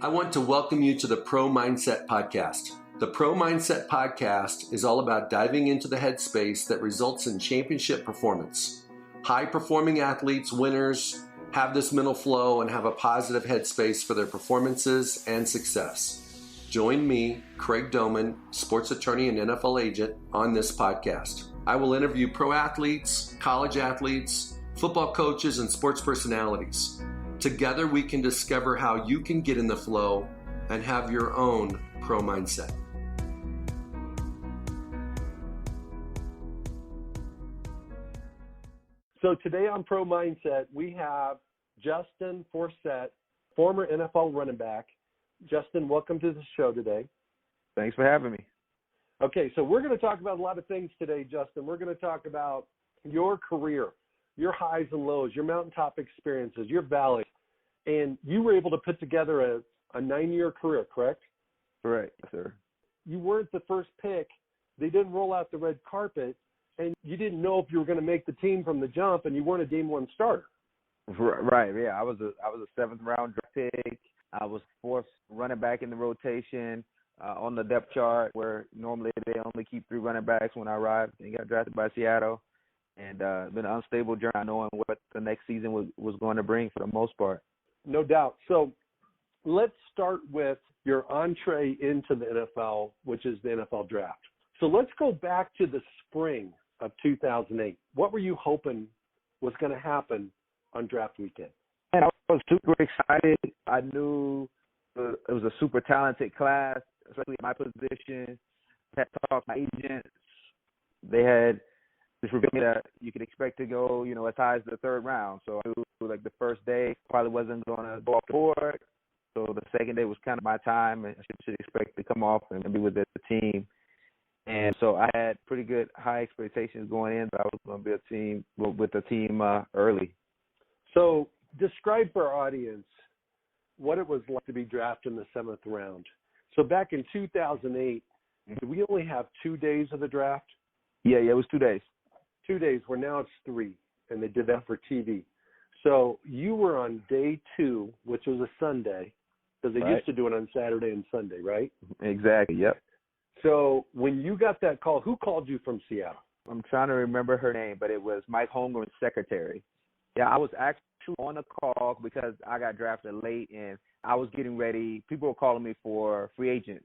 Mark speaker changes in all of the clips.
Speaker 1: I want to welcome you to the Pro Mindset Podcast. The Pro Mindset Podcast is all about diving into the headspace that results in championship performance. High-performing athletes, winners, have this mental flow and have a positive headspace for their performances and success. Join me, Craig Domann, sports attorney and NFL agent, on this podcast. I will interview pro athletes, college athletes, football coaches, and sports personalities. Together, we can discover how you can get in the flow and have your own pro mindset.
Speaker 2: So today on Pro Mindset, we have Justin Forsett, former NFL running back. Justin, welcome to the show today.
Speaker 3: Thanks for having me.
Speaker 2: Okay, so we're going to talk about a lot of things today, Justin. We're going to talk about your career, your highs and lows, your mountaintop experiences, your valley. And you were able to put together a 9-year career, correct?
Speaker 3: Correct, sir.
Speaker 2: You weren't the first pick. They didn't roll out the red carpet, and you didn't know if you were going to make the team from the jump, and you weren't a game one starter.
Speaker 3: Right, yeah. I was a 7th round draft pick. I was fourth running back in the rotation on the depth chart, where normally they only keep 3 running backs when I arrived and got drafted by Seattle. And been an unstable journey, knowing what the next season was going to bring for the most part.
Speaker 2: No doubt. So let's start with your entree into the NFL, which is the NFL draft. So let's go back to the spring of 2008. What were you hoping was going to happen on draft weekend?
Speaker 3: And I was super excited. I knew it was a super talented class, especially at my position. I had talked to my agents. They had just revealed me that you could expect to go, as high as the 3rd round. So I knew, the first day probably wasn't going to go off the board. So the second day was kind of my time, and I should expect to come off and be with the team. And so I had pretty good high expectations going in, but I was going to be with the team early.
Speaker 2: So describe for our audience what it was like to be drafted in the 7th round. So back in 2008, did we only have 2 days of the draft?
Speaker 3: Yeah, it was 2 days.
Speaker 2: 2 days, where now it's 3, and they did that for TV. So you were on day 2, which was a Sunday, because they used to do it on Saturday and Sunday, right?
Speaker 3: Exactly, yep.
Speaker 2: So when you got that call, who called you from Seattle?
Speaker 3: I'm trying to remember her name, but it was Mike Holmgren's secretary. Yeah, I was actually on the call because I got drafted late, and I was getting ready. People were calling me for free agents,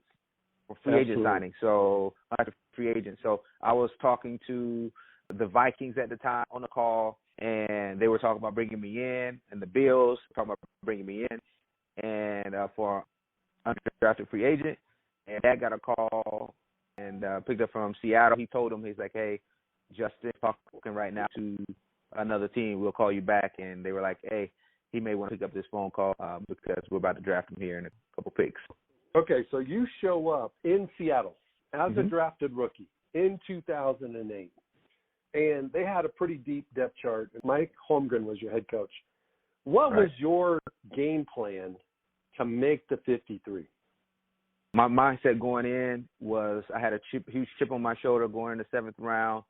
Speaker 3: agent signing. So I was a free agent. So I was talking to the Vikings at the time on the call, and they were talking about bringing me in, and the Bills talking about bringing me in, and for undrafted free agent. And Dad got a call and picked up from Seattle. He told him, he's like, hey, Justin, talking right now to another team. We'll call you back. And they were like, hey, he may want to pick up this phone call because we're about to draft him here in a couple picks.
Speaker 2: Okay, so you show up in Seattle as a drafted rookie in 2008. And they had a pretty deep depth chart. Mike Holmgren was your head coach. What was your game plan to make the 53?
Speaker 3: My mindset going in was I had a huge chip on my shoulder going in the 7th round,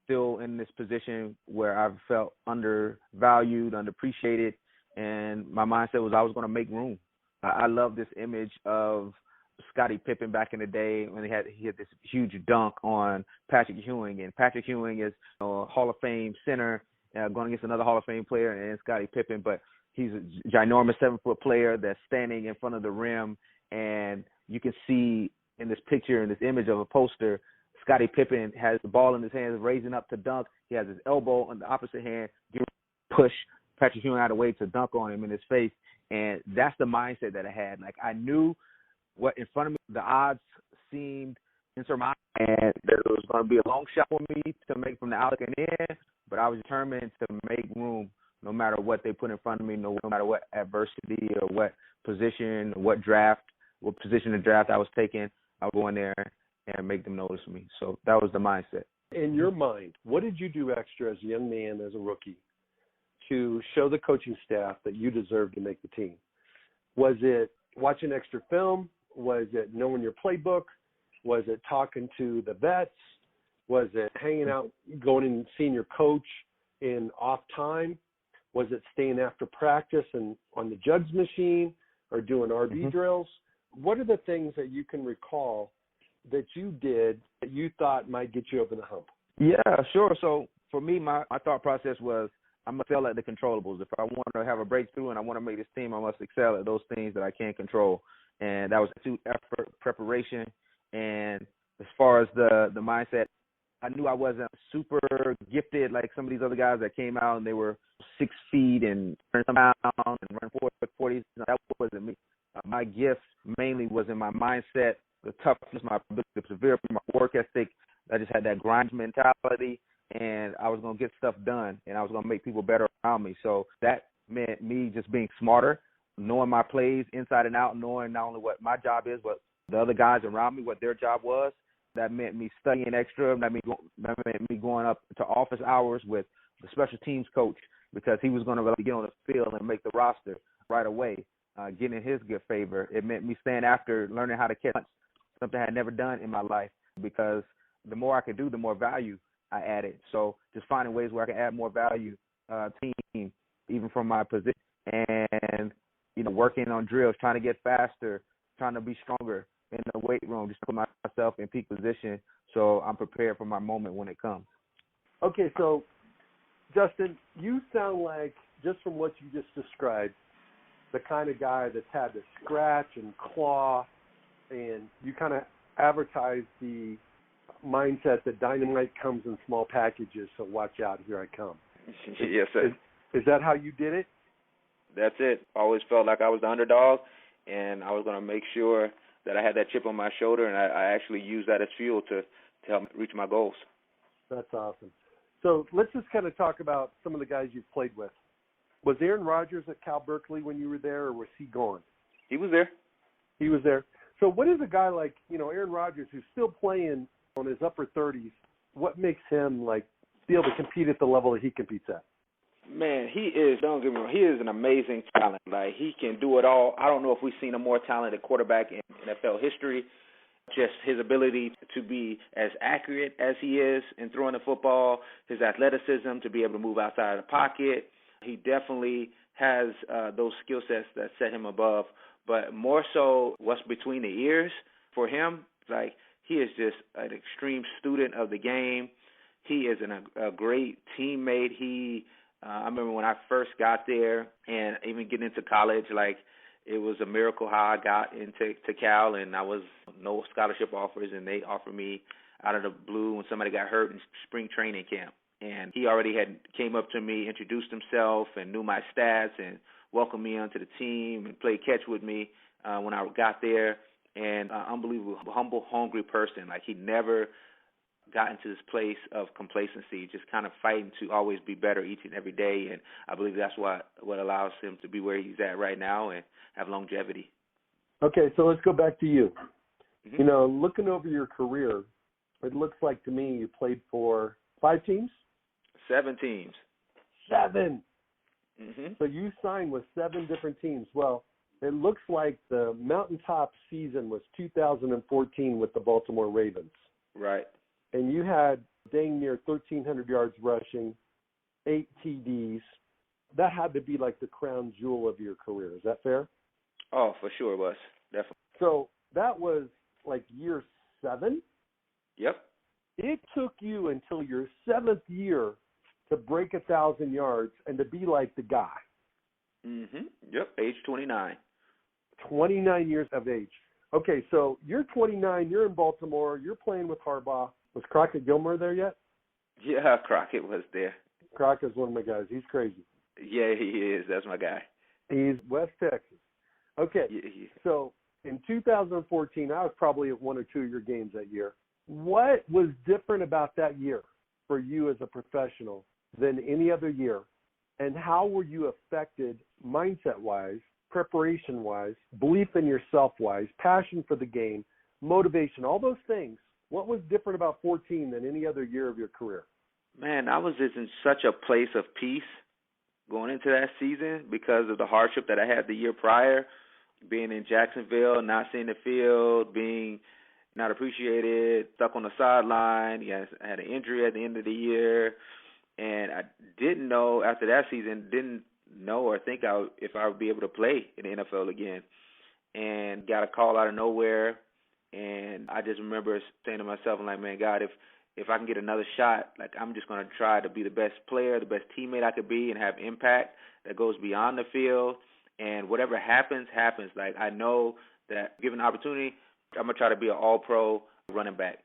Speaker 3: still in this position where I felt undervalued, underappreciated, and my mindset was I was going to make room. I love this image of Scottie Pippen back in the day when he had this huge dunk on Patrick Ewing, and Patrick Ewing is a Hall of Fame center going against another Hall of Fame player, and Scottie Pippen, but he's a ginormous 7-foot player that's standing in front of the rim, and you can see in this picture, in this image of a poster, Scottie Pippen has the ball in his hands, raising up to dunk. He has his elbow on the opposite hand, push Patrick Ewing out of the way to dunk on him in his face, and that's the mindset that I had. Like, I knew what in front of me, the odds seemed insurmountable, and there was going to be a long shot for me to make from the out and in, but I was determined to make room no matter what they put in front of me, no matter what adversity or what position, what position of draft I was taking, I would go in there and make them notice me. So that was the mindset.
Speaker 2: In your mind, what did you do extra as a young man, as a rookie, to show the coaching staff that you deserved to make the team? Was it watching extra film? Was it knowing your playbook? Was it talking to the vets? Was it hanging out, going and seeing your coach in off time? Was it staying after practice and on the jugs machine? or doing RB drills. What are the things that you can recall that you did that you thought might get you over the hump?
Speaker 3: Yeah, sure. So for me, my thought process was I'm going to excel at the controllables. If I want to have a breakthrough and I want to make this team, I must excel at those things that I can control. And that was effort, preparation. And as far as the mindset, I knew I wasn't super gifted like some of these other guys that came out and they were 6 feet and turn some pounds and run 40s. No, that wasn't me. My gift mainly was in my mindset, the toughness, my perseverance, my work ethic. I just had that grind mentality, and I was going to get stuff done, and I was going to make people better around me. So that meant me just being smarter, knowing my plays inside and out, knowing not only what my job is, but the other guys around me, what their job was. That meant me studying extra. That meant me going up to office hours with the special teams coach because he was going to get on the field and make the roster right away, getting his good favor. It meant me staying after, learning how to catch punts, something I had never done in my life because the more I could do, the more value I added. So just finding ways where I can add more value team, even from my position, and, working on drills, trying to get faster, trying to be stronger in the weight room, just to put myself in peak position so I'm prepared for my moment when it comes.
Speaker 2: Okay, so, Justin, you sound like, just from what you just described, the kind of guy that's had to scratch and claw, and you kind of advertise the mindset that dynamite comes in small packages, so watch out, here I come.
Speaker 4: Yes, sir.
Speaker 2: Is that how you did it?
Speaker 4: That's it. Always felt like I was the underdog, and I was going to make sure that I had that chip on my shoulder, and I actually used that as fuel to help me reach my goals.
Speaker 2: That's awesome. So let's just kind of talk about some of the guys you've played with. Was Aaron Rodgers at Cal Berkeley when you were there, or was he gone?
Speaker 4: He was there.
Speaker 2: He was there. So what is a guy like, Aaron Rodgers, who's still playing on his upper 30s, what makes him, be able to compete at the level that he competes at?
Speaker 4: Man, don't get me wrong, he is an amazing talent. He can do it all. I don't know if we've seen a more talented quarterback in NFL history. Just his ability to be as accurate as he is in throwing the football, his athleticism to be able to move outside of the pocket. He definitely has those skill sets that set him above. But more so what's between the ears for him, he is just an extreme student of the game. He is a great teammate. I remember when I first got there and even getting into college, it was a miracle how I got into Cal, and I was no scholarship offers, and they offered me out of the blue when somebody got hurt in spring training camp. And he already came up to me, introduced himself, and knew my stats, and welcomed me onto the team and played catch with me when I got there. And unbelievable, humble, hungry person. He never got into this place of complacency, just kind of fighting to always be better each and every day. And I believe that's what allows him to be where he's at right now and have longevity.
Speaker 2: Okay, so let's go back to you.
Speaker 4: Mm-hmm.
Speaker 2: Looking over your career, it looks like to me you played for 5 teams?
Speaker 4: 7 teams.
Speaker 2: 7!
Speaker 4: Mm-hmm.
Speaker 2: So you signed with 7 different teams. Well, it looks like the mountaintop season was 2014 with the Baltimore Ravens.
Speaker 4: Right.
Speaker 2: And you had dang near 1,300 yards rushing, 8 TDs. That had to be the crown jewel of your career. Is that fair?
Speaker 4: Oh, for sure it was. Definitely.
Speaker 2: So that was year 7?
Speaker 4: Yep.
Speaker 2: It took you until your 7th year to break 1,000 yards and to be the guy.
Speaker 4: Mm-hmm. Yep, age 29.
Speaker 2: 29 years of age. Okay, so you're 29, you're in Baltimore, you're playing with Harbaugh. Was Crockett Gilmore there yet?
Speaker 4: Yeah, Crockett was there.
Speaker 2: Crockett's one of my guys. He's crazy.
Speaker 4: Yeah, he is. That's my guy.
Speaker 2: He's West Texas. Okay,
Speaker 4: Yeah.
Speaker 2: So in 2014, I was probably at 1 or 2 of your games that year. What was different about that year for you as a professional than any other year? And how were you affected mindset-wise, preparation-wise, belief in yourself-wise, passion for the game, motivation, all those things? What was different about 14 than any other year of your career?
Speaker 4: Man, I was just in such a place of peace going into that season because of the hardship that I had the year prior, being in Jacksonville, not seeing the field, being not appreciated, stuck on the sideline. Yes, I had an injury at the end of the year. And I didn't know after that season, didn't know or think if I would be able to play in the NFL again. And got a call out of nowhere, and I just remember saying to myself, I'm like, man, God, if I can get another shot, like I'm just going to try to be the best player, the best teammate I could be and have impact that goes beyond the field. And whatever happens, happens. Like I know that given the opportunity, I'm going to try to be an all-pro running back.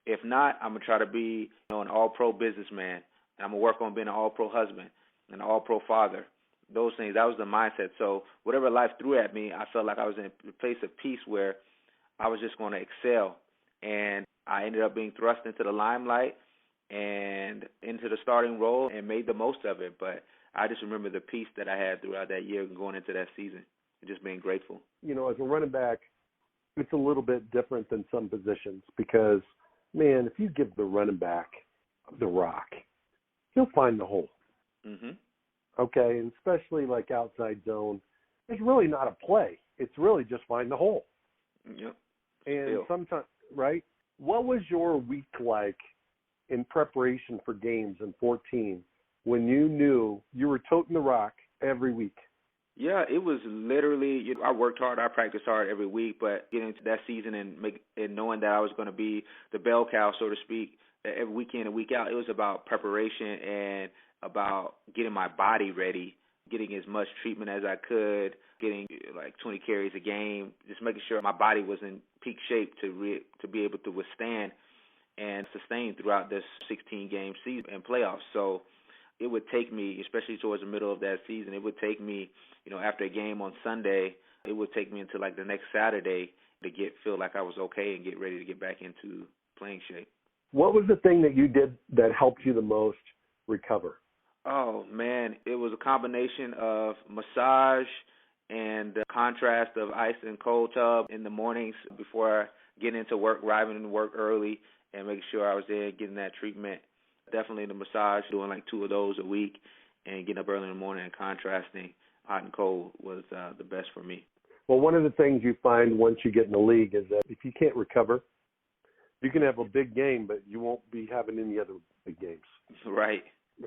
Speaker 4: If not, I'm going to try to be an all-pro businessman. And I'm going to work on being an all-pro husband, an all-pro father. Those things, that was the mindset. So whatever life threw at me, I felt like I was in a place of peace where I was just going to excel. And I ended up being thrust into the limelight and into the starting role and made the most of it. But I just remember the peace that I had throughout that year and going into that season and just being grateful.
Speaker 2: As a running back, it's a little bit different than some positions because, man, if you give the running back the rock, he'll find the hole.
Speaker 4: Mm-hmm.
Speaker 2: Okay, and especially like outside zone, it's really not a play. It's really just find the hole.
Speaker 4: Yep.
Speaker 2: And sometimes, right? What was your week like in preparation for games in 2014 when you knew you were toting the rock every week?
Speaker 4: Yeah, it was literally, I worked hard, I practiced hard every week, but getting into that season and knowing that I was going to be the bell cow, so to speak, every week in and week out, it was about preparation and about getting my body ready, getting as much treatment as I could, getting like 20 carries a game, just making sure my body was in peak shape to be able to withstand and sustain throughout this 16-game season and playoffs. So it would take me, especially towards the middle of that season, it would take me, after a game on Sunday, it would take me until like the next Saturday to feel like I was okay and get ready to get back into playing shape.
Speaker 2: What was the thing that you did that helped you the most recover?
Speaker 4: Oh, man, it was a combination of massage and the contrast of ice and cold tub in the mornings before getting into work, arriving into work early, and making sure I was there getting that treatment. Definitely the massage, doing like 2 of those a week, and getting up early in the morning and contrasting hot and cold was the best for me.
Speaker 2: Well, one of the things you find once you get in the league is that if you can't recover, you can have a big game, but you won't be having any other big games.
Speaker 4: Right.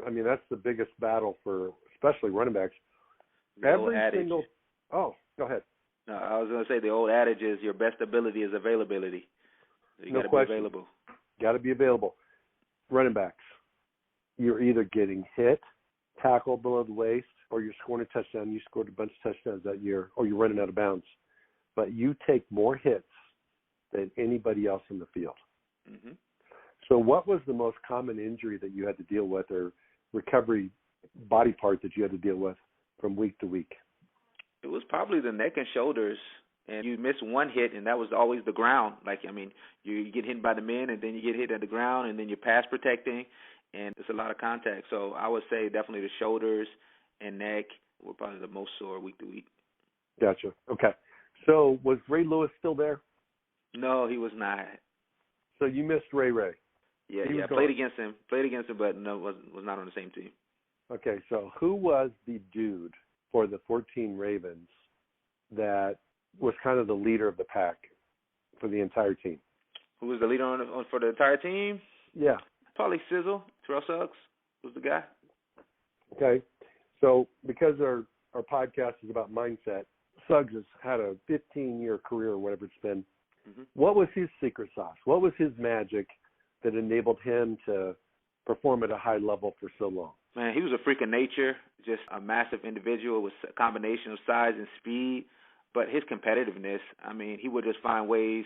Speaker 2: I mean, that's the biggest battle for especially running backs.
Speaker 4: The old adage.
Speaker 2: Oh, go ahead.
Speaker 4: No, I was going to say the old adage is your best ability is availability. So you got to be available.
Speaker 2: Got to be available. Running backs, you're either getting hit, tackled below the waist, or you're scoring a touchdown. You scored a bunch of touchdowns that year, or you're running out of bounds. But you take more hits than anybody else in the field.
Speaker 4: Mm-hmm.
Speaker 2: So what was the most common injury that you had to deal with or recovery body part that you had to deal with from week to week?
Speaker 4: It was probably the neck and shoulders, and you miss one hit, and that was always the ground. You get hit by the men, and then you get hit at the ground, and then you're pass protecting, and it's a lot of contact. So I would say definitely the shoulders and neck were probably the most sore week to week.
Speaker 2: Gotcha. Okay. So was Ray Lewis still there?
Speaker 4: No, he was not.
Speaker 2: So you missed Ray.
Speaker 4: Yeah, I played against him, but no, was not on the same team.
Speaker 2: Okay, so who was the dude for the 14 Ravens that was kind of the leader of the pack for the entire team?
Speaker 4: Who was the leader for the entire team?
Speaker 2: Yeah.
Speaker 4: Probably Sizzle. Terrell Suggs was the guy.
Speaker 2: Okay, so because our podcast is about mindset, Suggs has had a 15-year career or whatever it's been. Mm-hmm. What was his secret sauce? What was his magic that enabled him to perform at a high level for so long?
Speaker 4: Man, he was a freak of nature, just a massive individual with a combination of size and speed. But his competitiveness, he would just find ways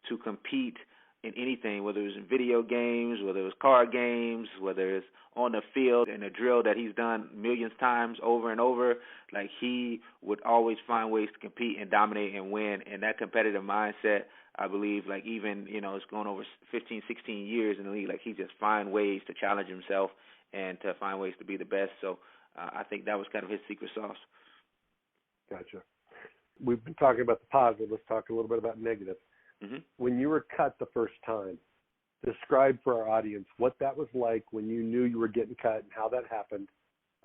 Speaker 4: to compete in anything, whether it was in video games, whether it was card games, whether it's on the field in a drill that he's done millions of times over and over. Like, he would always find ways to compete and dominate and win. And that competitive mindset, I believe, like, even, it's going over 15, 16 years in the league, like, he just find ways to challenge himself and to find ways to be the best. So I think that was kind of his secret sauce.
Speaker 2: Gotcha. We've been talking about the positive. Let's talk a little bit about negative.
Speaker 4: Mm-hmm.
Speaker 2: When you were cut the first time, describe for our audience what that was like when you knew you were getting cut and how that happened,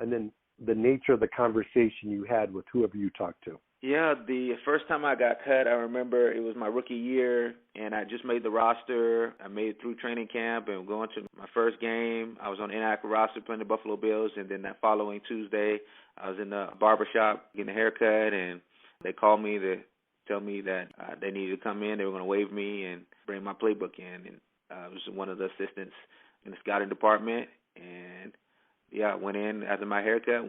Speaker 2: and then the nature of the conversation you had with whoever you talked to.
Speaker 4: Yeah, the first time I got cut, I remember it was my rookie year, and I just made the roster. I made it through training camp and going to my first game. I was on the inactive roster playing the Buffalo Bills, and then that following Tuesday, I was in the barbershop getting a haircut, and they called me to tell me that they needed to come in. They were going to waive me and bring my playbook in, and I was one of the assistants in the scouting department, and, yeah, I went in after my haircut,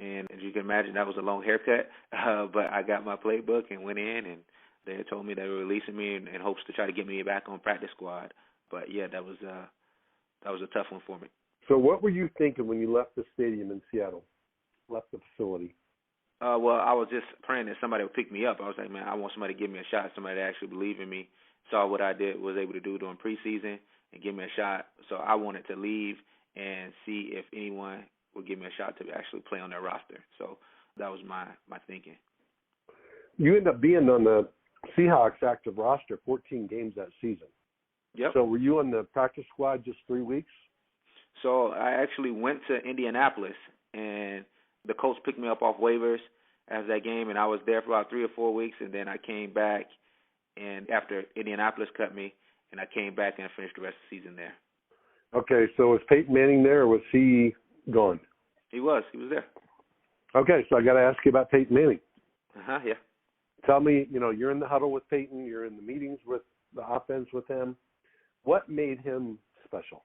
Speaker 4: and as you can imagine, that was a long haircut, but I got my playbook and went in, and they had told me they were releasing me in hopes to try to get me back on practice squad. But, yeah, that was a tough one for me.
Speaker 2: So what were you thinking when you left the stadium in Seattle, left the facility?
Speaker 4: Well, I was just praying that somebody would pick me up. I was like, man, I want somebody to give me a shot, somebody to actually believe in me, saw what I was able to do during preseason and give me a shot. So I wanted to leave and see if anyone would give me a shot to actually play on their roster. So that was my thinking.
Speaker 2: You ended up being on the Seahawks active roster 14 games that season.
Speaker 4: Yep.
Speaker 2: So were you on the practice squad just 3 weeks?
Speaker 4: So I actually went to Indianapolis, and the Colts picked me up off waivers after that game, and I was there for about 3 or 4 weeks, and then I came back, and after Indianapolis cut me, and I came back and I finished the rest of the season there.
Speaker 2: Okay, so was Peyton Manning there, or was he gone?
Speaker 4: He was there.
Speaker 2: Okay, so I got to ask you about Peyton Manning.
Speaker 4: Yeah.
Speaker 2: Tell me, you're in the huddle with Peyton, you're in the meetings with the offense with him. What made him special?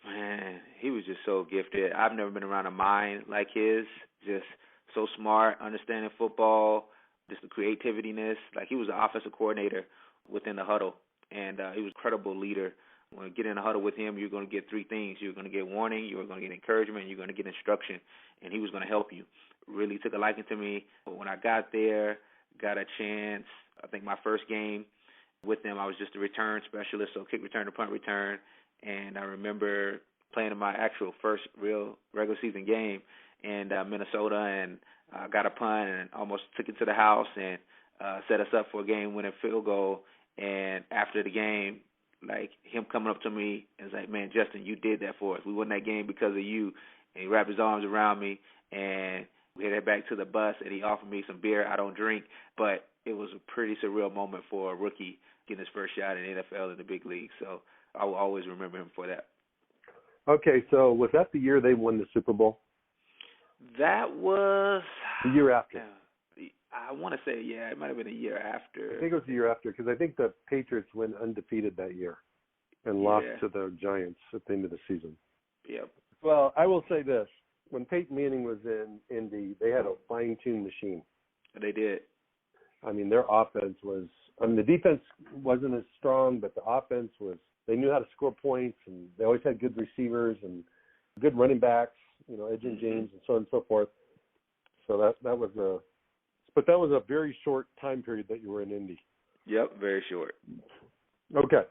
Speaker 4: Man, he was just so gifted. I've never been around a mind like his, just so smart, understanding football, just the creativeness. Like, he was the offensive coordinator within the huddle, and he was a credible leader. When you get in a huddle with him, you're going to get three things. You're going to get warning, you're going to get encouragement, and you're going to get instruction, and he was going to help you. Really took a liking to me. But when I got there, got a chance, I think my first game with them, I was just a return specialist, so kick return to punt return, and I remember playing in my actual first real regular season game in Minnesota, and got a punt and almost took it to the house and set us up for a game-winning field goal. And after the game, like, him coming up to me and was like, man, Justin, you did that for us. We won that game because of you. And he wrapped his arms around me, and we headed back to the bus, and he offered me some beer. I don't drink, but it was a pretty surreal moment for a rookie getting his first shot in the NFL in the big league. So I will always remember him for that.
Speaker 2: Okay, so was that the year they won the Super Bowl?
Speaker 4: That was
Speaker 2: the year after.
Speaker 4: I want to say, yeah, it might have been a year after.
Speaker 2: I think it was the year after, because I think the Patriots went undefeated that year and lost to the Giants at the end of the season.
Speaker 4: Yep.
Speaker 2: Well, I will say this. When Peyton Manning was in Indy, they had a fine-tuned machine.
Speaker 4: They did.
Speaker 2: I mean, their offense was – the defense wasn't as strong, but the offense was – they knew how to score points, and they always had good receivers and good running backs, Edgerrin James and so on and so forth. So that was a – but that was a very short time period that you were in Indy.
Speaker 4: Yep, very short.
Speaker 2: Okay.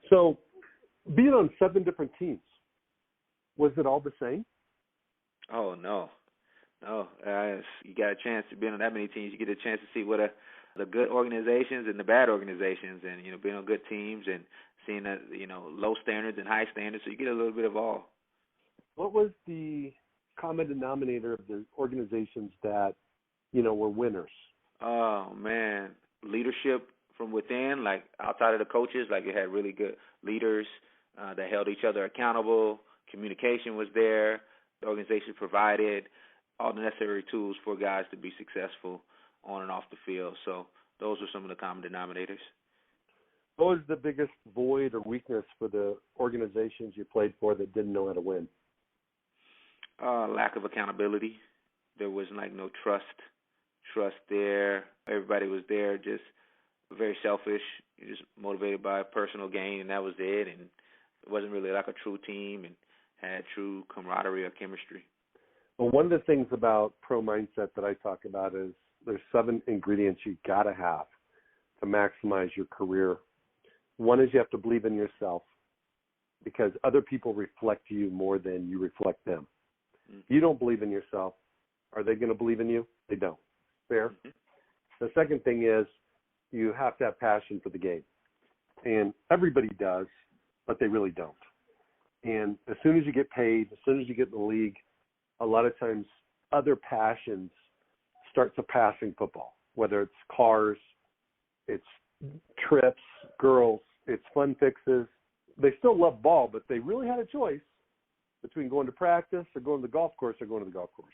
Speaker 2: So being on 7 different teams, was it all the same?
Speaker 4: Oh, no. You got a chance to be on that many teams. You get a chance to see what the good organizations and the bad organizations, and being on good teams and seeing that low standards and high standards. So you get a little bit of all.
Speaker 2: What was the common denominator of the organizations that were winners?
Speaker 4: Oh man, leadership from within, like outside of the coaches. Like, you had really good leaders that held each other accountable. Communication was there. The organization provided all the necessary tools for guys to be successful on and off the field. So those were some of the common denominators.
Speaker 2: What was the biggest void or weakness for the organizations you played for that didn't know how to win?
Speaker 4: Lack of accountability. There was no trust there. Everybody was there just very selfish, just motivated by personal gain, and that was it. And it wasn't really like a true team and had true camaraderie or chemistry.
Speaker 2: Well, one of the things about pro mindset that I talk about is there's 7 ingredients you got to have to maximize your career. One is you have to believe in yourself, because other people reflect you more than you reflect them. You don't believe in yourself. Are they going to believe in you? They don't. Fair? Mm-hmm. The second thing is you have to have passion for the game. And everybody does, but they really don't. And as soon as you get paid, as soon as you get in the league, a lot of times other passions start surpassing football, whether it's cars, it's trips, girls, it's fun fixes. They still love ball, but they really had a choice between going to practice or going to the golf course or going to the golf course.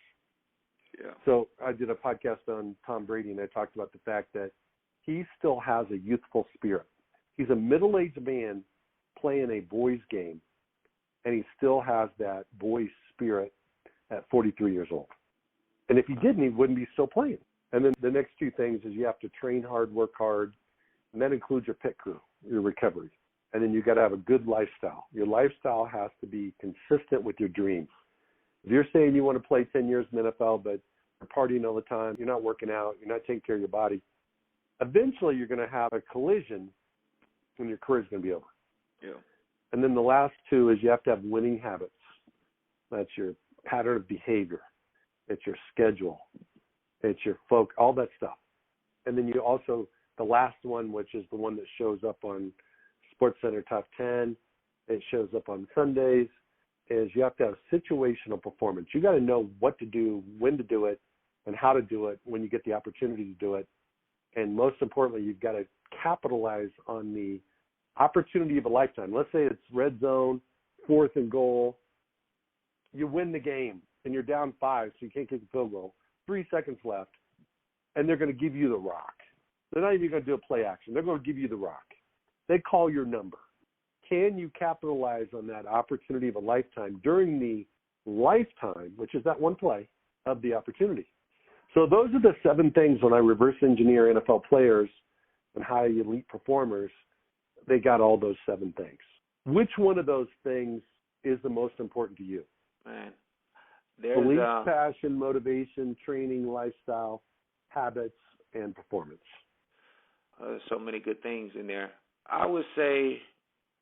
Speaker 4: Yeah.
Speaker 2: So I did a podcast on Tom Brady, and I talked about the fact that he still has a youthful spirit. He's a middle-aged man playing a boys game, and he still has that boys spirit at 43 years old. And if he didn't, he wouldn't be still playing. And then the next two things is you have to train hard, work hard, and that includes your pit crew, your recovery. And then you got to have a good lifestyle. Your lifestyle has to be consistent with your dreams. If you're saying you want to play 10 years in the NFL, but you're partying all the time, you're not working out, you're not taking care of your body, eventually you're going to have a collision when your career is going to be over.
Speaker 4: Yeah.
Speaker 2: And then the last two is you have to have winning habits. That's your pattern of behavior. It's your schedule. It's your all that stuff. And then you also, the last one, which is the one that shows up on SportsCenter Top 10, it shows up on Sundays, is you have to have situational performance. You got to know what to do, when to do it, and how to do it when you get the opportunity to do it. And most importantly, you've got to capitalize on the opportunity of a lifetime. Let's say it's red zone, 4th and goal. You win the game, and you're down 5, so you can't kick the field goal. 3 seconds left, and they're going to give you the rock. They're not even going to do a play action. They're going to give you the rock. They call your number. Can you capitalize on that opportunity of a lifetime during the lifetime, which is that one play, of the opportunity? So those are the 7 things when I reverse engineer NFL players and high elite performers, they got all those 7 things. Which one of those things is the most important to you?
Speaker 4: Man,
Speaker 2: belief, passion, motivation, training, lifestyle, habits, and performance.
Speaker 4: There's so many good things in there. I would say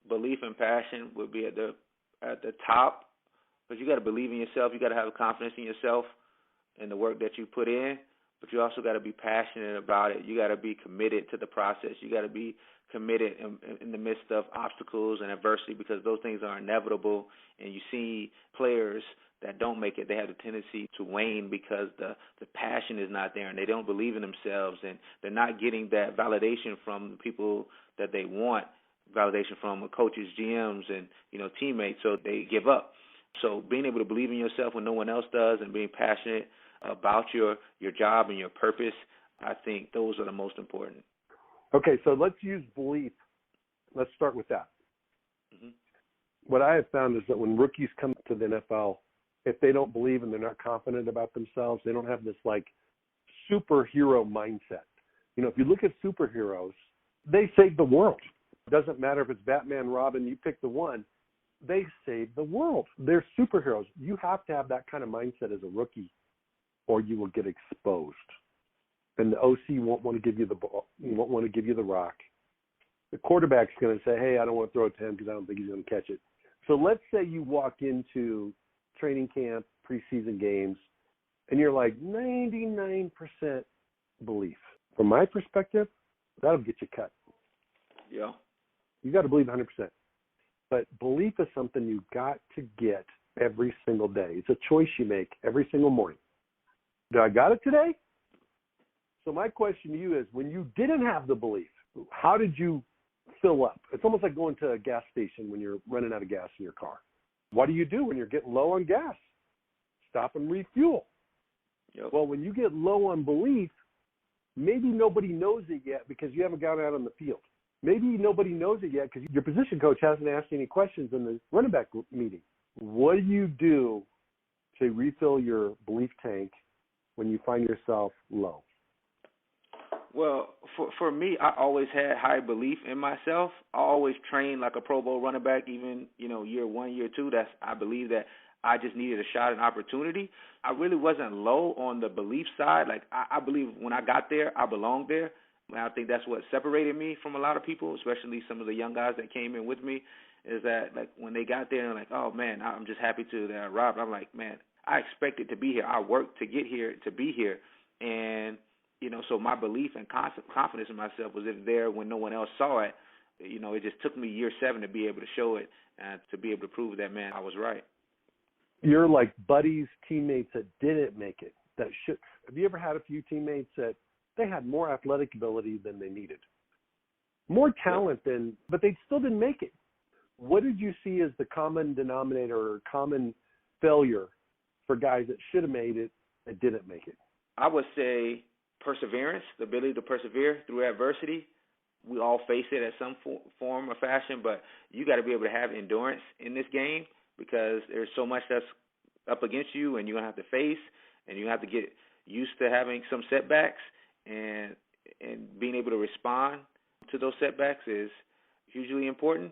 Speaker 4: belief and passion would be at the top, but you got to believe in yourself. You got to have confidence in yourself and the work that you put in, but you also got to be passionate about it. You got to be committed to the process. You got to be committed in the midst of obstacles and adversity, because those things are inevitable. And you see players that don't make it, they have a tendency to wane because the passion is not there, and they don't believe in themselves, and they're not getting that validation from the people that they want, validation from coaches, GMs, and teammates, so they give up. So being able to believe in yourself when no one else does, and being passionate about your job and your purpose, I think those are the most important.
Speaker 2: Okay, so let's use belief. Let's start with that.
Speaker 4: Mm-hmm.
Speaker 2: What I have found is that when rookies come to the NFL, if they don't believe and they're not confident about themselves, they don't have this superhero mindset. If you look at superheroes, they save the world. It doesn't matter if it's Batman, Robin, you pick the one. They save the world. They're superheroes. You have to have that kind of mindset as a rookie, or you will get exposed. And the OC won't want to give you the ball. He won't want to give you the rock. The quarterback's going to say, hey, I don't want to throw it to him because I don't think he's going to catch it. So let's say you walk into training camp, preseason games, and you're like 99% belief. From my perspective, that'll get you cut.
Speaker 4: Yeah.
Speaker 2: You got to believe 100%. But belief is something you got to get every single day. It's a choice you make every single morning. Do I got it today? So my question to you is, when you didn't have the belief, how did you fill up? It's almost like going to a gas station when you're running out of gas in your car. What do you do when you're getting low on gas? Stop and refuel.
Speaker 4: Yep.
Speaker 2: Well, when you get low on belief, maybe nobody knows it yet because you haven't gone out on the field. Maybe nobody knows it yet because your position coach hasn't asked any questions in the running back meeting. What do you do to refill your belief tank when you find yourself low?
Speaker 4: Well, for me, I always had high belief in myself. I always trained like a Pro Bowl running back, even, year 1, year 2. I believe that I just needed a shot, an opportunity. I really wasn't low on the belief side. I believe when I got there, I belonged there. And I think that's what separated me from a lot of people, especially some of the young guys that came in with me, is that, when they got there and oh, man, I'm just happy that I arrived. I'm like, man, I expected to be here. I worked to get here, to be here. And so my belief and confidence in myself was there when no one else saw it. It just took me year 7 to be able to show it and to be able to prove that, man, I was right.
Speaker 2: You're like buddies, teammates that didn't make it, Have you ever had a few teammates that they had more athletic ability than they needed? More talent but they still didn't make it. What did you see as the common denominator or common failure for guys that should have made it that didn't make it?
Speaker 4: I would say perseverance, the ability to persevere through adversity. We all face it at some form or fashion, but you got to be able to have endurance in this game because there's so much that's up against you and you're going to have to face, and you have to get used to having some setbacks, and being able to respond to those setbacks is hugely important.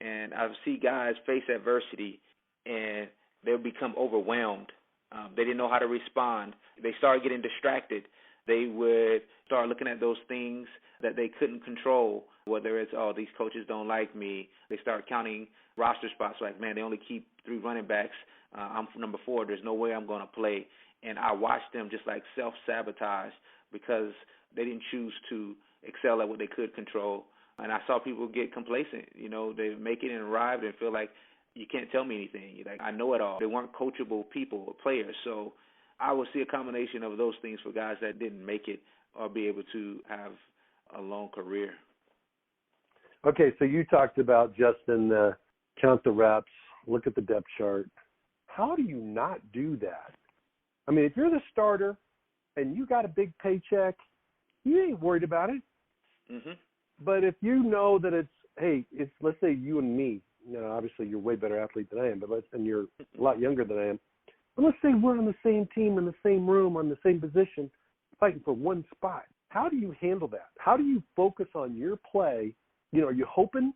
Speaker 4: And I see guys face adversity and they'll become overwhelmed. They didn't know how to respond. They started getting distracted. They would start looking at those things that they couldn't control, whether it's, oh, these coaches don't like me. They start counting roster spots like, man, they only keep 3 running backs. I'm number 4. There's no way I'm going to play. And I watched them just like self-sabotage because they didn't choose to excel at what they could control. And I saw people get complacent. You know, they make it and arrive and feel like, you can't tell me anything. Like, I know it all. They weren't coachable people or players. So I would see a combination of those things for guys that didn't make it or be able to have a long career.
Speaker 2: Okay, so you talked about, Justin, count the reps, look at the depth chart. How do you not do that? I mean, if you're the starter and you got a big paycheck, you ain't worried about it.
Speaker 4: Mm-hmm.
Speaker 2: But if you know that it's let's say you and me, you know, obviously you're a way better athlete than I am, and you're a lot younger than I am. But let's say we're on the same team, in the same room, on the same position, fighting for one spot. How do you handle that? How do you focus on your play? You know, are you hoping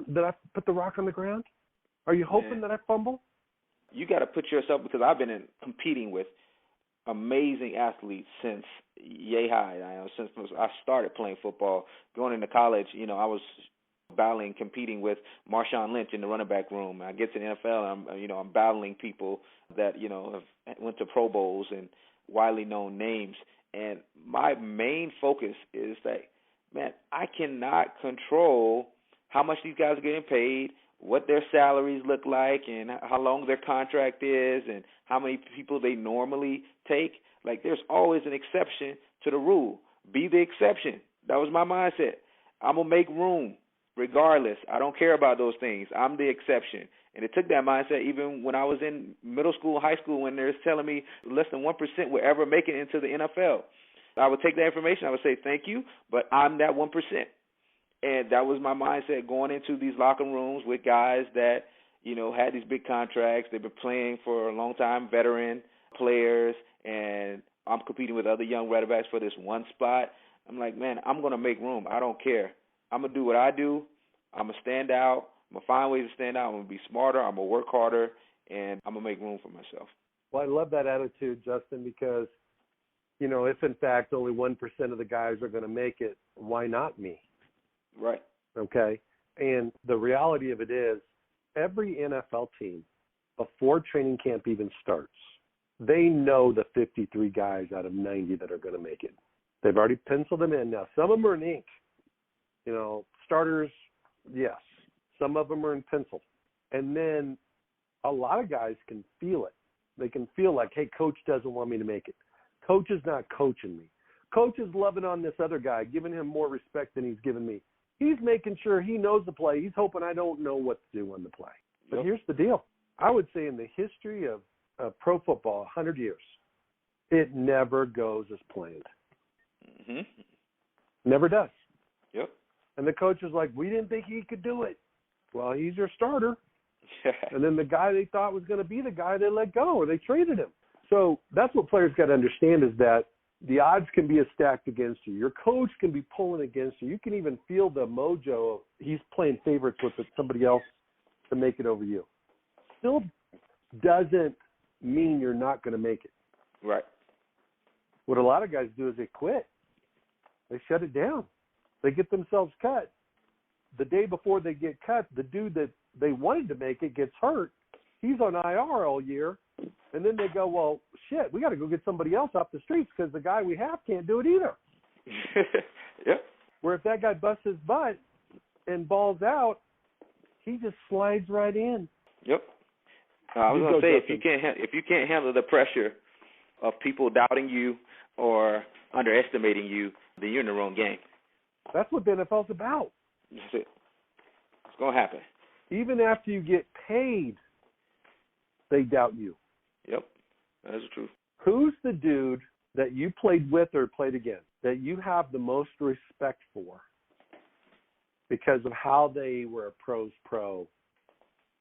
Speaker 2: that I put the rock on the ground? Are you hoping that I fumble?
Speaker 4: You got to put yourself, because I've been competing with amazing athletes since yay high. Since I started playing football, going into college, you know, I was battling, competing with Marshawn Lynch in the running back room. I get to the NFL, and I'm battling people that, you know, have went to Pro Bowls and widely known names. And my main focus is that, man, I cannot control how much these guys are getting paid, what their salaries look like, and how long their contract is, and how many people they normally take. Like, there's always an exception to the rule. Be the exception. That was my mindset. I'm going to make room regardless. I don't care about those things. I'm the exception. And it took that mindset even when I was in middle school, high school, when they're telling me less than 1% will ever make it into the NFL. I would take that information. I would say, thank you, but I'm that 1%. And that was my mindset going into these locker rooms with guys that, you know, had these big contracts. They've been playing for a long time, veteran players, and I'm competing with other young running backs for this one spot. I'm like, man, I'm going to make room. I don't care. I'm going to do what I do. I'm going to stand out. I'm going to find ways to stand out. I'm going to be smarter. I'm going to work harder, and I'm going to make room for myself.
Speaker 2: Well, I love that attitude, Justin, because, you know, if in fact only 1% of the guys are going to make it, why not me?
Speaker 4: Right.
Speaker 2: Okay. And the reality of it is every NFL team, before training camp even starts, they know the 53 guys out of 90 that are going to make it. They've already penciled them in. Now, some of them are in ink. You know, starters, yes. Some of them are in pencil. And then a lot of guys can feel it. They can feel like, hey, coach doesn't want me to make it. Coach is not coaching me. Coach is loving on this other guy, giving him more respect than he's given me. He's making sure he knows the play. He's hoping I don't know what to do on the play. But here's the deal. I would say in the history of pro football, 100 years, it never goes as planned.
Speaker 4: Mm-hmm.
Speaker 2: Never does.
Speaker 4: Yep.
Speaker 2: And the coach is like, we didn't think he could do it. Well, he's your starter. And then the guy they thought was going to be the guy, they let go or they traded him. So that's what players got to understand, is that the odds can be stacked against you. Your coach can be pulling against you. You can even feel the mojo of he's playing favorites with somebody else to make it over you. Still doesn't mean you're not going to make it.
Speaker 4: Right.
Speaker 2: What a lot of guys do is they quit. They shut it down. They get themselves cut. The day before they get cut, the dude that they wanted to make it gets hurt. He's on IR all year. And then they go, well, shit, we got to go get somebody else off the streets because the guy we have can't do it either.
Speaker 4: Yep.
Speaker 2: Where if that guy busts his butt and balls out, he just slides right in.
Speaker 4: Yep. I was going to say, if you can't handle the pressure of people doubting you, or underestimating you, then you're in the wrong game.
Speaker 2: That's what the NFL's about.
Speaker 4: That's it. It's going to happen.
Speaker 2: Even after you get paid, they doubt you.
Speaker 4: Yep, that's the truth.
Speaker 2: Who's the dude that you played with or played against that you have the most respect for because of how they were a pro's pro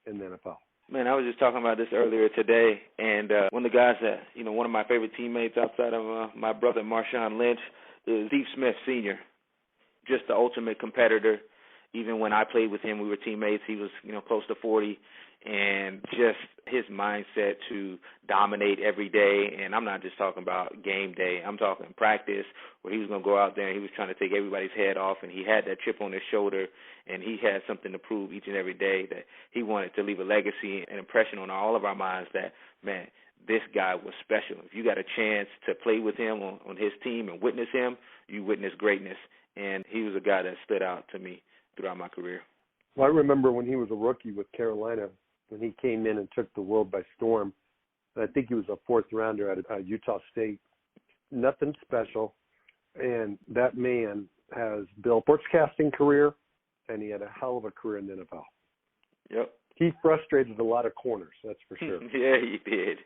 Speaker 2: in the NFL?
Speaker 4: Man, I was just talking about this earlier today, and one of the guys that, one of my favorite teammates outside of my brother Marshawn Lynch is Steve Smith Sr., just the ultimate competitor. Even when I played with him, we were teammates. He was, close to 40, and just his mindset to dominate every day. And I'm not just talking about game day. I'm talking practice, where he was going to go out there and he was trying to take everybody's head off, and he had that chip on his shoulder, and he had something to prove each and every day, that he wanted to leave a legacy, an impression on all of our minds that, man, this guy was special. If you got a chance to play with him on his team and witness him, you witness greatness. And he was a guy that stood out to me throughout my career.
Speaker 2: Well, I remember when he was a rookie with Carolina, when he came in and took the world by storm. I think he was a fourth rounder out of Utah State. Nothing special. And that man has built a sportscasting career, and he had a hell of a career in the NFL.
Speaker 4: Yep.
Speaker 2: He frustrated a lot of corners, that's for sure.
Speaker 4: Yeah, he did.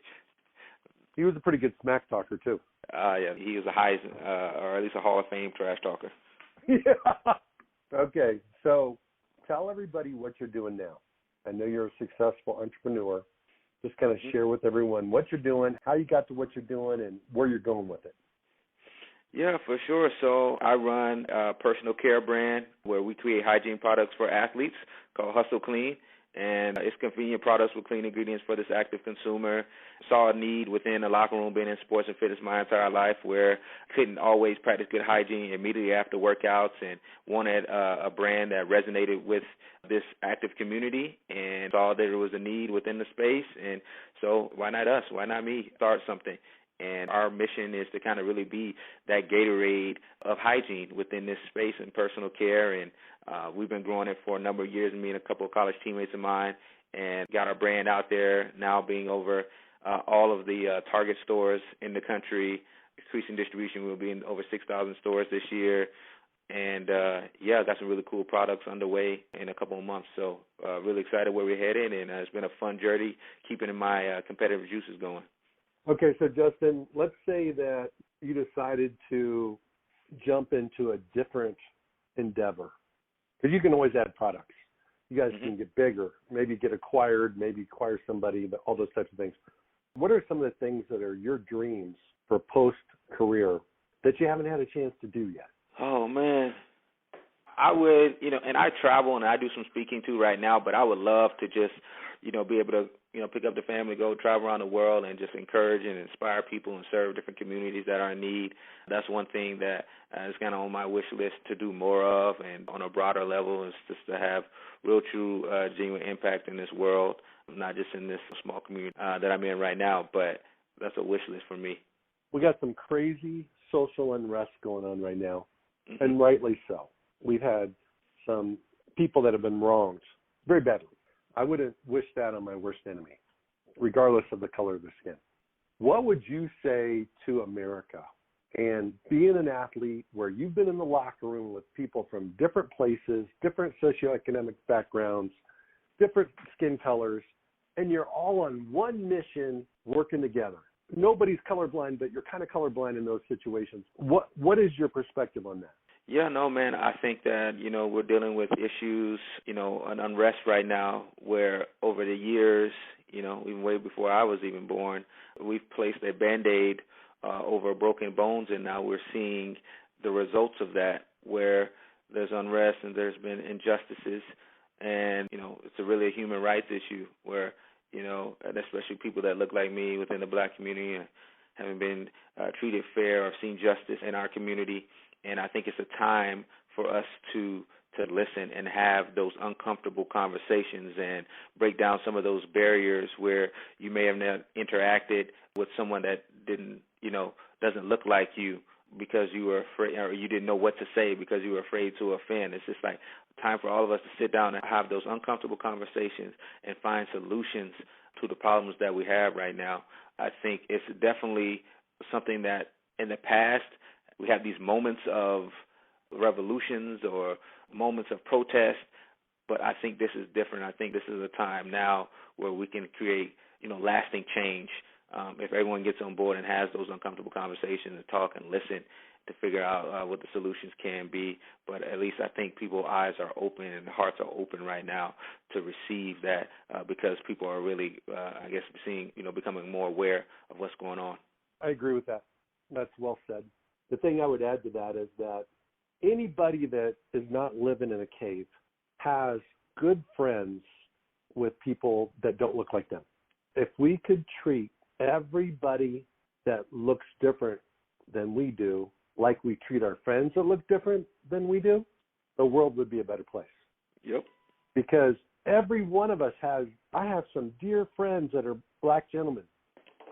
Speaker 2: He was a pretty good smack talker, too.
Speaker 4: Yeah, he was a Heisman, or at least a Hall of Fame trash talker.
Speaker 2: Yeah. Okay, so tell everybody what you're doing now. I know you're a successful entrepreneur. Just kind of share with everyone what you're doing, how you got to what you're doing, and where you're going with it.
Speaker 4: Yeah, for sure. So I run a personal care brand where we create hygiene products for athletes called Hustle Clean. And it's convenient products with clean ingredients for this active consumer. Saw a need within the locker room, being in sports and fitness my entire life, where I couldn't always practice good hygiene immediately after workouts, and wanted a brand that resonated with this active community, and saw that there was a need within the space. And so why not us? Why not me start something? And our mission is to kind of really be that Gatorade of hygiene within this space and personal care. And we've been growing it for a number of years, me and a couple of college teammates of mine, and got our brand out there now, being over all of the Target stores in the country, increasing distribution. We'll be in over 6,000 stores this year. And, got some really cool products underway in a couple of months. So really excited where we're headed, and it's been a fun journey keeping my competitive juices going.
Speaker 2: Okay, so Justin, let's say that you decided to jump into a different endeavor, because you can always add products. You guys can get bigger, maybe get acquired, maybe acquire somebody, all those types of things. What are some of the things that are your dreams for post-career that you haven't had a chance to do yet?
Speaker 4: Oh, man. I would, and I travel and I do some speaking too right now, but I would love to just, be able to, pick up the family, go travel around the world and just encourage and inspire people and serve different communities that are in need. That's one thing that is kind of on my wish list to do more of, and on a broader level is just to have real, true, genuine impact in this world, not just in this small community that I'm in right now, but that's a wish list for me.
Speaker 2: We got some crazy social unrest going on right now, and rightly so. We've had some people that have been wronged very badly. I wouldn't wish that on my worst enemy, regardless of the color of their skin. What would you say to America? And being an athlete where you've been in the locker room with people from different places, different socioeconomic backgrounds, different skin colors, and you're all on one mission working together. Nobody's colorblind, but you're kind of colorblind in those situations. What is your perspective on that?
Speaker 4: Yeah, no, man, I think that, we're dealing with issues, an unrest right now where over the years, even way before I was even born, we've placed a Band-Aid over broken bones, and now we're seeing the results of that, where there's unrest and there's been injustices, and, it's really a human rights issue where, and especially people that look like me within the black community haven't been treated fair or seen justice in our community. And I think it's a time for us to listen and have those uncomfortable conversations and break down some of those barriers where you may have not interacted with someone that doesn't look like you because you were afraid, or you didn't know what to say because you were afraid to offend. It's just like time for all of us to sit down and have those uncomfortable conversations and find solutions to the problems that we have right now. I think it's definitely something that in the past, we have these moments of revolutions or moments of protest, but I think this is different. I think this is a time now where we can create, lasting change if everyone gets on board and has those uncomfortable conversations and talk and listen to figure out what the solutions can be. But at least I think people's eyes are open and hearts are open right now to receive that because people are really, becoming more aware of what's going on.
Speaker 2: I agree with that. That's well said. The thing I would add to that is that anybody that is not living in a cave has good friends with people that don't look like them. If we could treat everybody that looks different than we do like we treat our friends that look different than we do, the world would be a better place.
Speaker 4: Yep.
Speaker 2: Because every one of us I have some dear friends that are black gentlemen.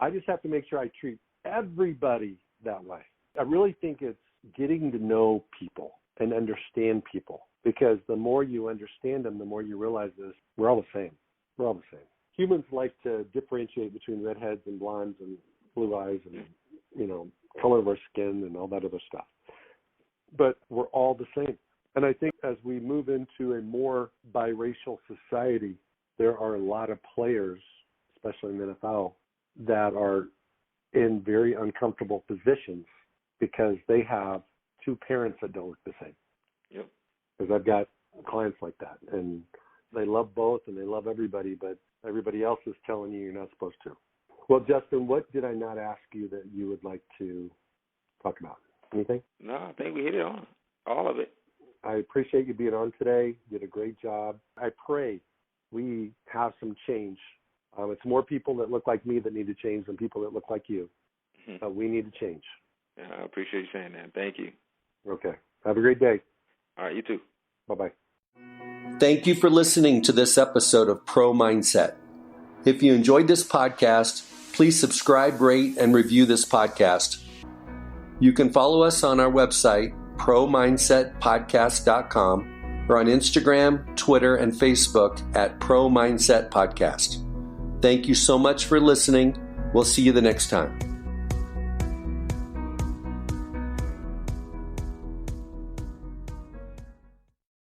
Speaker 2: I just have to make sure I treat everybody that way. I really think it's getting to know people and understand people, because the more you understand them, the more you realize this, we're all the same. We're all the same. Humans like to differentiate between redheads and blondes and blue eyes and, color of our skin and all that other stuff. But we're all the same. And I think as we move into a more biracial society, there are a lot of players, especially in the NFL, that are in very uncomfortable positions because they have two parents that don't look the same.
Speaker 4: Yep.
Speaker 2: Because I've got clients like that, and they love both and they love everybody, but everybody else is telling you you're not supposed to. Well, Justin, what did I not ask you that you would like to talk about? Anything?
Speaker 4: No, I think we hit it on, all of it.
Speaker 2: I appreciate you being on today. You did a great job. I pray we have some change. It's more people that look like me that need to change than people that look like you. We need to change.
Speaker 4: Yeah, I appreciate you saying that. Thank you.
Speaker 2: Okay. Have a great day.
Speaker 4: All right, you too.
Speaker 2: Bye-bye.
Speaker 1: Thank you for listening to this episode of Pro Mindset. If you enjoyed this podcast, please subscribe, rate, and review this podcast. You can follow us on our website, promindsetpodcast.com, or on Instagram, Twitter, and Facebook at Pro Mindset Podcast. Thank you so much for listening. We'll see you the next time.